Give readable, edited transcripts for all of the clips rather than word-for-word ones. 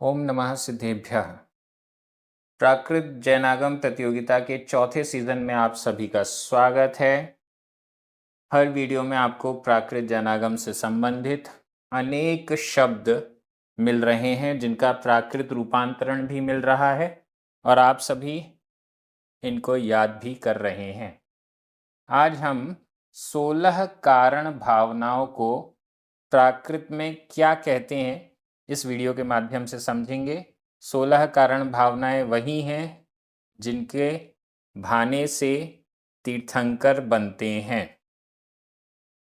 ओम नमः सिद्धेभ्यः। प्राकृत जैनागम प्रतियोगिता के चौथे सीजन में आप सभी का स्वागत है। हर वीडियो में आपको प्राकृत जैनागम से संबंधित अनेक शब्द मिल रहे हैं जिनका प्राकृत रूपांतरण भी मिल रहा है और आप सभी इनको याद भी कर रहे हैं। आज हम 16 कारण भावनाओं को प्राकृत में क्या कहते हैं इस वीडियो के माध्यम से समझेंगे। 16 कारण भावनाएं वही हैं जिनके भाने से तीर्थंकर बनते हैं।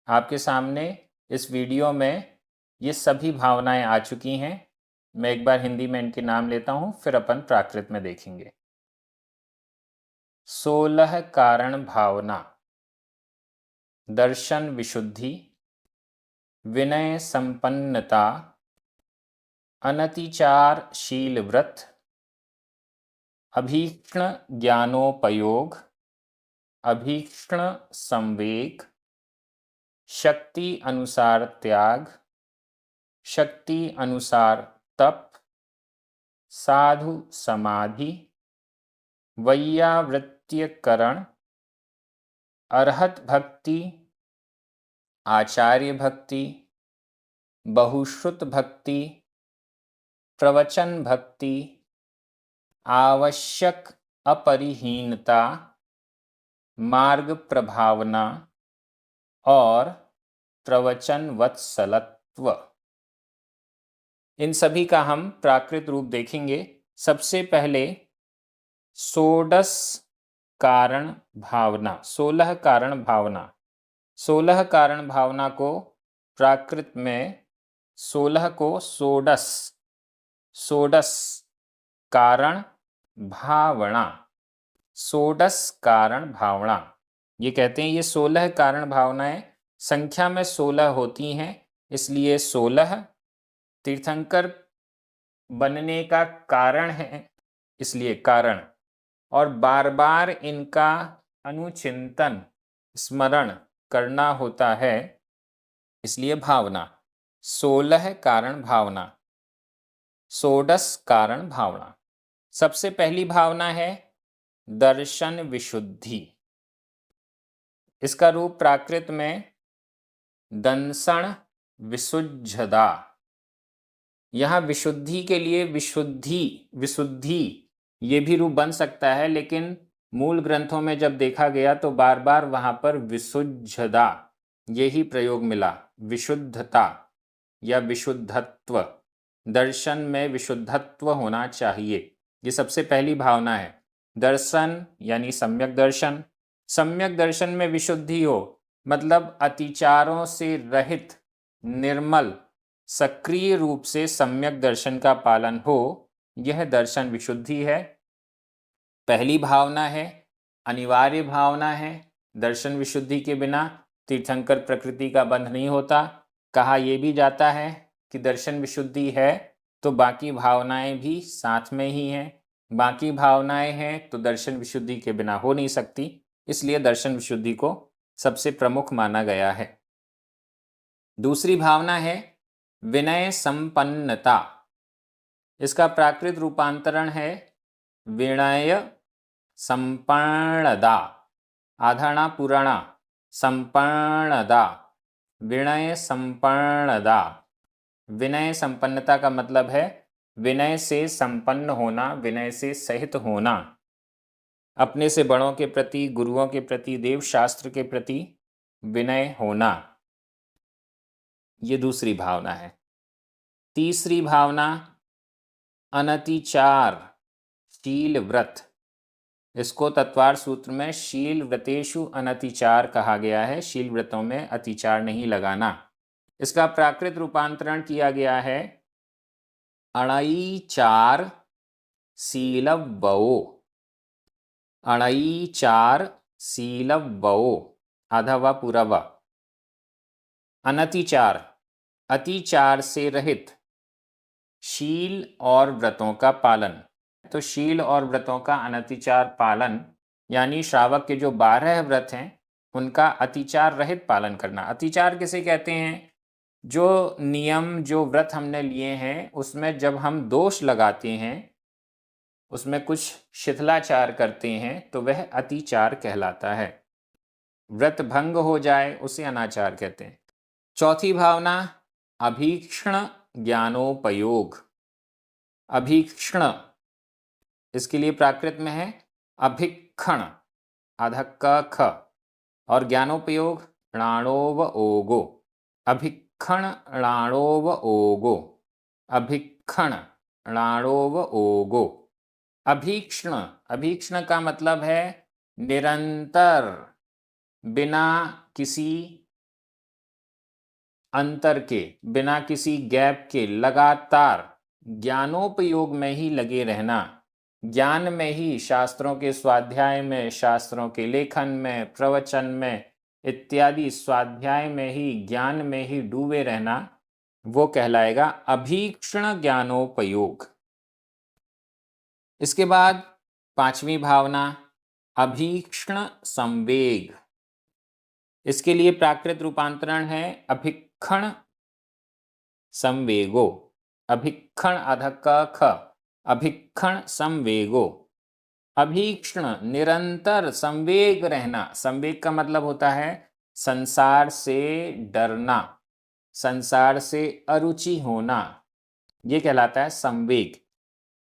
आपके सामने इस वीडियो में ये सभी भावनाएं आ चुकी हैं। मैं एक बार हिंदी में इनके नाम लेता हूं, फिर अपन प्राकृत में देखेंगे। 16 कारण भावना: दर्शन विशुद्धि, विनय संपन्नता, अनतिचारशील व्रत, अभीक्ष्ण ज्ञानोपयोग, अभीक्ष्ण संवेग, शक्ति अनुसार त्याग, शक्ति अनुसार तप, साधु समाधि, वैयावृत्यकरण, अरहत भक्ति, आचार्य भक्ति, बहुश्रुत भक्ति, प्रवचन भक्ति, आवश्यक अपरिहीनता, मार्ग प्रभावना और प्रवचन वत्सलत्व। इन सभी का हम प्राकृत रूप देखेंगे। सबसे पहले षोडश कारण भावना, 16 कारण भावना। 16 कारण भावना को प्राकृत में 16 को षोडश कारण भावना, षोडश कारण भावना ये कहते हैं। ये 16 कारण भावनाएं संख्या में 16 होती हैं, इसलिए 16 तीर्थंकर बनने का कारण है, इसलिए कारण, और बार बार इनका अनुचिंतन स्मरण करना होता है, इसलिए भावना। 16 कारण भावना, षोडश कारण भावना। सबसे पहली भावना है दर्शन विशुद्धि। इसका रूप प्राकृत में दंसण विशुद्धदा। यहाँ विशुद्धि के लिए विशुद्धि ये भी रूप बन सकता है, लेकिन मूल ग्रंथों में जब देखा गया तो बार बार वहां पर विशुद्धदा यही प्रयोग मिला, विशुद्धता या विशुद्धत्व। दर्शन में विशुद्धत्व होना चाहिए, ये सबसे पहली भावना है। दर्शन यानी सम्यक दर्शन, सम्यक दर्शन में विशुद्धि हो, मतलब अतिचारों से रहित, निर्मल, सक्रिय रूप से सम्यक दर्शन का पालन हो, यह दर्शन विशुद्धि है। पहली भावना है, अनिवार्य भावना है। दर्शन विशुद्धि के बिना तीर्थंकर प्रकृति का बंध नहीं होता। कहा यह भी जाता है कि दर्शन विशुद्धि है तो बाकी भावनाएं भी साथ में ही हैं। बाकी भावनाएं हैं तो दर्शन विशुद्धि के बिना हो नहीं सकती, इसलिए दर्शन विशुद्धि को सबसे प्रमुख माना गया है। दूसरी भावना है विनय संपन्नता। इसका प्राकृत रूपांतरण है विनय संपन्नदा, आधाना पुराणा, संपन्नदा, विनय संपन्नदा। विनय संपन्नता का मतलब है विनय से संपन्न होना, विनय से सहित होना, अपने से बड़ों के प्रति, गुरुओं के प्रति, देव शास्त्र के प्रति विनय होना। ये दूसरी भावना है। तीसरी भावना अनतिचारशील व्रत। इसको तत्वार सूत्र में शील व्रतेषु अनतिचार कहा गया है। शील व्रतों में अतिचार नहीं लगाना। इसका प्राकृत रूपांतरण किया गया है अणईचार शीलवो, अणईचार शीलवो, आधा व पूरा व। अनतिचार, अतिचार से रहित, शील और व्रतों का पालन। तो शील और व्रतों का अनतिचार पालन यानी श्रावक के जो 12 व्रत हैं उनका अतिचार रहित पालन करना। अतिचार किसे कहते हैं? जो नियम, जो व्रत हमने लिए हैं, उसमें जब हम दोष लगाते हैं, उसमें कुछ शिथिलाचार करते हैं, तो वह अतिचार कहलाता है। व्रत भंग हो जाए उसे अनाचार कहते हैं। चौथी भावना अभीक्षण ज्ञानोपयोग। अभीक्षण, इसके लिए प्राकृत में है अभिक्षण, अधक का ख, और ज्ञानोपयोग णाणोव ओगो। अभिक्षण णाणोव ओगो, अभिक्षण णाणोव ओगो। अभीक्षण, अभीक्षण का मतलब है निरंतर, बिना किसी अंतर के, बिना किसी गैप के, लगातार ज्ञानोपयोग में ही लगे रहना। ज्ञान में ही, शास्त्रों के स्वाध्याय में, शास्त्रों के लेखन में, प्रवचन में इत्यादि स्वाध्याय में ही, ज्ञान में ही डूबे रहना, वो कहलाएगा अभीक्षण ज्ञानोपयोग। इसके बाद पांचवी भावना अभीक्षण संवेग। इसके लिए प्राकृत रूपांतरण है अभिक्षण संवेगो। अभिक्षण अधक का ख, अभिक्षण संवेगो। अभीक्षण निरंतर संवेग रहना। संवेग का मतलब होता है संसार से डरना, संसार से अरुचि होना, ये कहलाता है संवेग।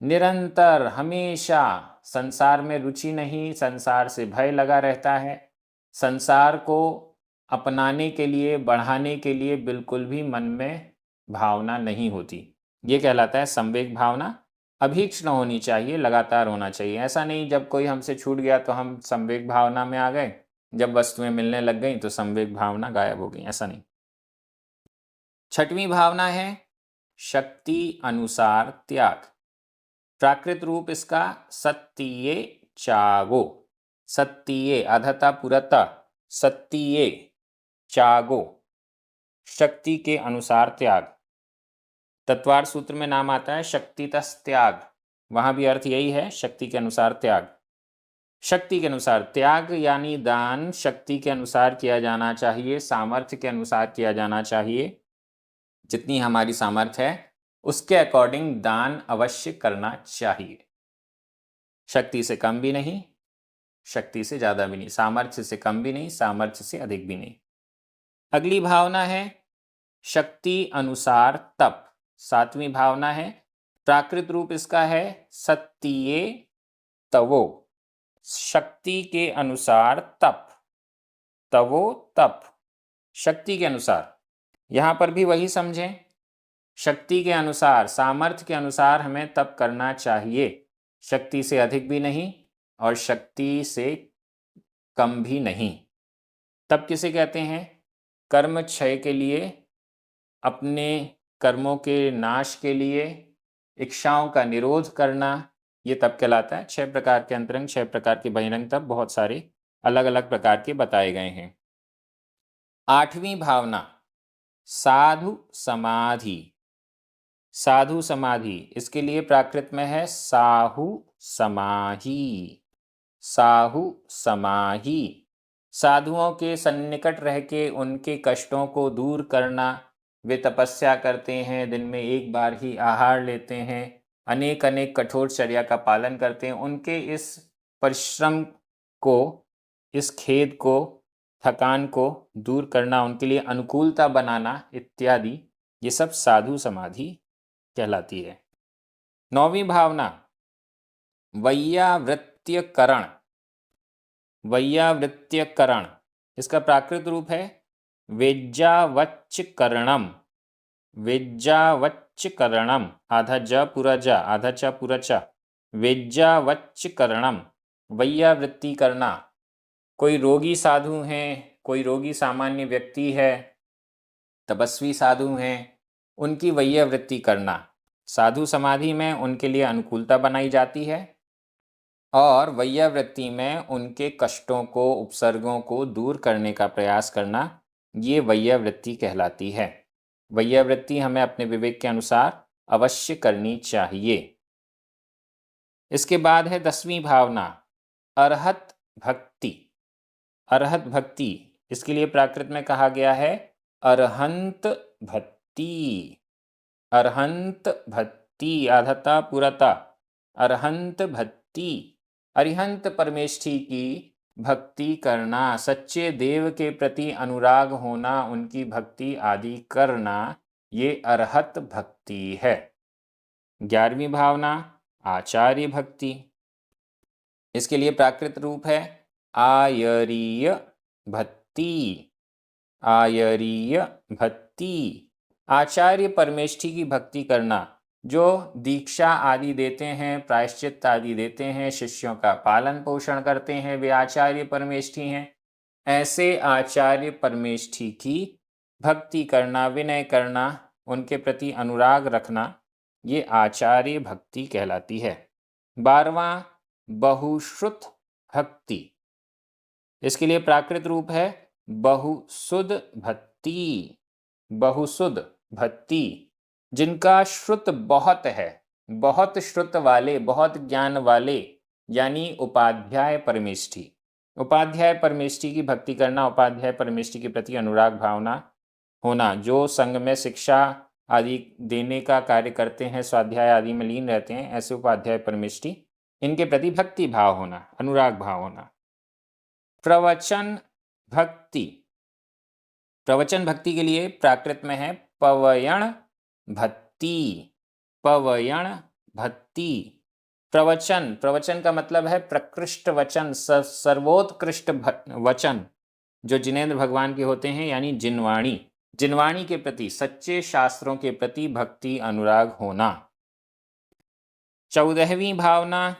निरंतर, हमेशा संसार में रुचि नहीं, संसार से भय लगा रहता है, संसार को अपनाने के लिए, बढ़ाने के लिए बिल्कुल भी मन में भावना नहीं होती, ये कहलाता है संवेग भावना। अभीक्षण होनी चाहिए, लगातार होना चाहिए। ऐसा नहीं जब कोई हमसे छूट गया तो हम संवेग भावना में आ गए, जब वस्तुएं मिलने लग गई तो संवेग भावना गायब हो गई, ऐसा नहीं। छठवीं भावना है शक्ति अनुसार त्याग। प्राकृत रूप इसका सत्तिये चागो। सत्तिये अधता पुरता, सत्तिये चागो, शक्ति के अनुसार त्याग। तत्वार सूत्र में नाम आता है शक्तितस् त्याग, वहां भी अर्थ यही है, शक्ति के अनुसार त्याग। शक्ति के अनुसार त्याग यानी दान शक्ति के अनुसार किया जाना चाहिए, सामर्थ्य के अनुसार किया जाना चाहिए। जितनी हमारी सामर्थ्य है उसके अकॉर्डिंग दान अवश्य करना चाहिए। शक्ति से कम भी नहीं, शक्ति से ज़्यादा भी नहीं, सामर्थ्य से कम भी नहीं, सामर्थ्य से अधिक भी नहीं। अगली भावना है शक्ति अनुसार तप। सातवीं भावना है, प्राकृत रूप इसका है सत्तिये तवो। शक्ति के अनुसार तप, तवो तप, शक्ति के अनुसार। यहाँ पर भी वही समझें, शक्ति के अनुसार, सामर्थ्य के अनुसार हमें तप करना चाहिए। शक्ति से अधिक भी नहीं और शक्ति से कम भी नहीं। तप किसे कहते हैं? कर्म क्षय के लिए, अपने कर्मों के नाश के लिए, इच्छाओं का निरोध करना, ये तप कहलाता है। 6 प्रकार के अंतरंग, 6 प्रकार के बहिरंग तप बहुत सारे अलग अलग प्रकार के बताए गए हैं। आठवीं भावना साधु समाधि। साधु समाधि, इसके लिए प्राकृत में है साहु समाहि। साहु समाहि, साधुओं के सन्निकट रह के उनके कष्टों को दूर करना। वे तपस्या करते हैं, दिन में एक बार ही आहार लेते हैं, अनेक अनेक कठोर चर्या का पालन करते हैं। उनके इस परिश्रम को, इस खेद को, थकान को दूर करना, उनके लिए अनुकूलता बनाना इत्यादि, ये सब साधु समाधि कहलाती है। 9वीं भावना वैयावृत्यकरण। वैयावृत्यकरण, इसका प्राकृत रूप है वेज्जावच्चकरणम। वेज्जावच्चकरणम, आधा ज पूरा ज, आधा च पूरा च, वेज्जावच्चकरणम, वैयावृत्ति करना। कोई रोगी साधु हैं, कोई रोगी सामान्य व्यक्ति है, तपस्वी साधु हैं, उनकी वैयावृत्ति करना। साधु समाधि में उनके लिए अनुकूलता बनाई जाती है और वैयावृत्ति में उनके कष्टों को, उपसर्गों को दूर करने का प्रयास करना, ये वैयावृत्ति कहलाती है। वैयावृत्ति हमें अपने विवेक के अनुसार अवश्य करनी चाहिए। इसके बाद है 10वीं भावना अरहत भक्ति। अरहत भक्ति, इसके लिए प्राकृत में कहा गया है अरहंत भक्ति, अरहंत भक्ति, आधता पुरता, अरहंत भक्ति, अरिहंत परमेष्ठी की भक्ति करना, सच्चे देव के प्रति अनुराग होना, उनकी भक्ति आदि करना, ये अरहत भक्ति है। 11वीं भावना आचार्य भक्ति। इसके लिए प्राकृत रूप है आयरीय भक्ति, आयरीय भक्ति, आचार्य परमेष्ठी की भक्ति करना, जो दीक्षा आदि देते हैं, प्रायश्चित आदि देते हैं, शिष्यों का पालन पोषण करते हैं, वे आचार्य परमेष्ठी हैं। ऐसे आचार्य परमेष्ठी की भक्ति करना, विनय करना, उनके प्रति अनुराग रखना, ये आचार्य भक्ति कहलाती है। 12वां बहुश्रुत भक्ति। इसके लिए प्राकृत रूप है बहुसुध भक्ति, बहुसुध भक्ति, जिनका श्रुत बहुत है, बहुत श्रुत वाले, बहुत ज्ञान वाले, यानी उपाध्याय परमेष्ठी। उपाध्याय परमेष्ठी की भक्ति करना, उपाध्याय परमेष्ठी के प्रति अनुराग भावना होना, जो संघ में शिक्षा आदि देने का कार्य करते हैं, स्वाध्याय आदि में लीन रहते हैं, ऐसे उपाध्याय परमेष्ठी, इनके प्रति भक्ति भाव होना, अनुराग भाव होना। प्रवचन भक्ति। प्रवचन भक्ति के लिए प्राकृत में है पवयण भक्ति, पवयण भक्ति। प्रवचन, प्रवचन का मतलब है प्रकृष्ट वचन, सर्वोत्कृष्ट वचन, जो जिनेंद्र भगवान के होते हैं, यानी जिनवाणी, जिनवाणी के प्रति, सच्चे शास्त्रों के प्रति भक्ति अनुराग होना। 14वीं भावना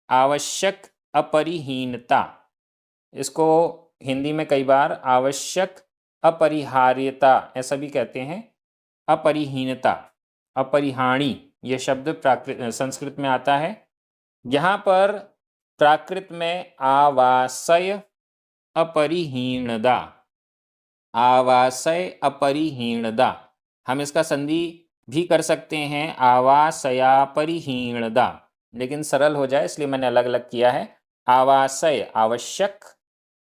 आवश्यक अपरिहीनता। इसको हिंदी में कई बार आवश्यक अपरिहार्यता ऐसा भी कहते हैं। अपरिहीनता, अपरिहाणी, यह शब्द संस्कृत में आता है। यहाँ पर प्राकृत में आवासय अपरिहीणदा, आवासय अपरिहीणदा, हम इसका संधि भी कर सकते हैं आवासयापरिहीणदा, लेकिन सरल हो जाए इसलिए मैंने अलग अलग किया है। आवासय आवश्यक,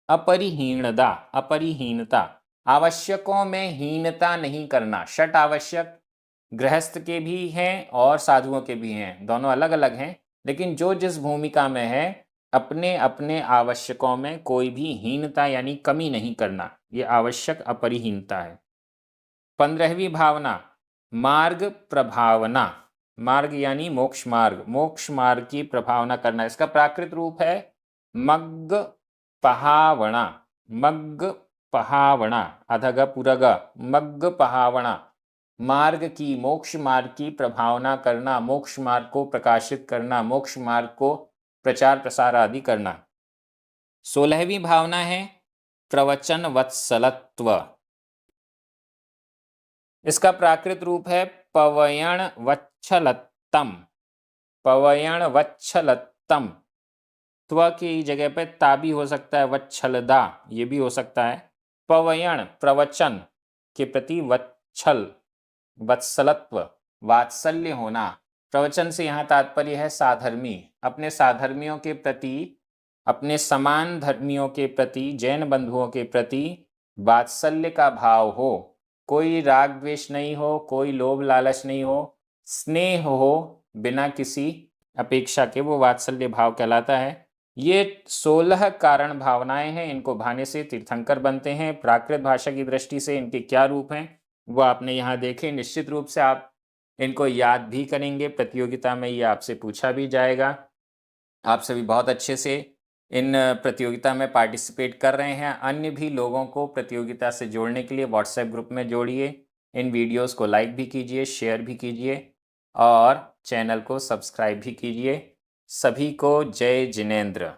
अपरिहीणदा अपरिहीनता, आवश्यकों में हीनता नहीं करना। षट आवश्यक गृहस्थ के भी हैं और साधुओं के भी हैं, दोनों अलग अलग हैं, लेकिन जो जिस भूमिका में है अपने अपने आवश्यकों में कोई भी हीनता यानी कमी नहीं करना, ये आवश्यक अपरिहीनता है। 15वीं भावना मार्ग प्रभावना। मार्ग यानी मोक्ष मार्ग, मोक्ष मार्ग की प्रभावना करना। इसका प्राकृत रूप है मग्ग पहावणा, मग्ग पहावणा, अधग पुरग, मग्ग पहावणा, मार्ग की, मोक्ष मार्ग की प्रभावना करना, मोक्ष मार्ग को प्रकाशित करना, मोक्ष मार्ग को प्रचार प्रसार आदि करना। 16वीं भावना है प्रवचन वत्सलत्व। इसका प्राकृत रूप है पवयण वच्छलत्तम, पवयण वच्छलत्तम। त्व की जगह पे ता भी हो सकता है, वच्छलदा ये भी हो सकता है। पवयण प्रवचन के प्रति वत्सल, वत्सलत्व, वात्सल्य होना। प्रवचन से यहाँ तात्पर्य है साधर्मी, अपने साधर्मियों के प्रति, अपने समान धर्मियों के प्रति, जैन बंधुओं के प्रति वात्सल्य का भाव हो, कोई राग द्वेष नहीं हो, कोई लोभ लालच नहीं हो, स्नेह हो बिना किसी अपेक्षा के, वो वात्सल्य भाव कहलाता है। ये 16 कारण भावनाएं हैं, इनको भाने से तीर्थंकर बनते हैं। प्राकृत भाषा की दृष्टि से इनके क्या रूप हैं वो आपने यहाँ देखे। निश्चित रूप से आप इनको याद भी करेंगे, प्रतियोगिता में ये आपसे पूछा भी जाएगा। आप सभी बहुत अच्छे से इन प्रतियोगिता में पार्टिसिपेट कर रहे हैं। अन्य भी लोगों को प्रतियोगिता से जोड़ने के लिए व्हाट्सएप ग्रुप में जोड़िए। इन वीडियोस को लाइक भी कीजिए, शेयर भी कीजिए और चैनल को सब्सक्राइब भी कीजिए। सभी को जय जिनेंद्र।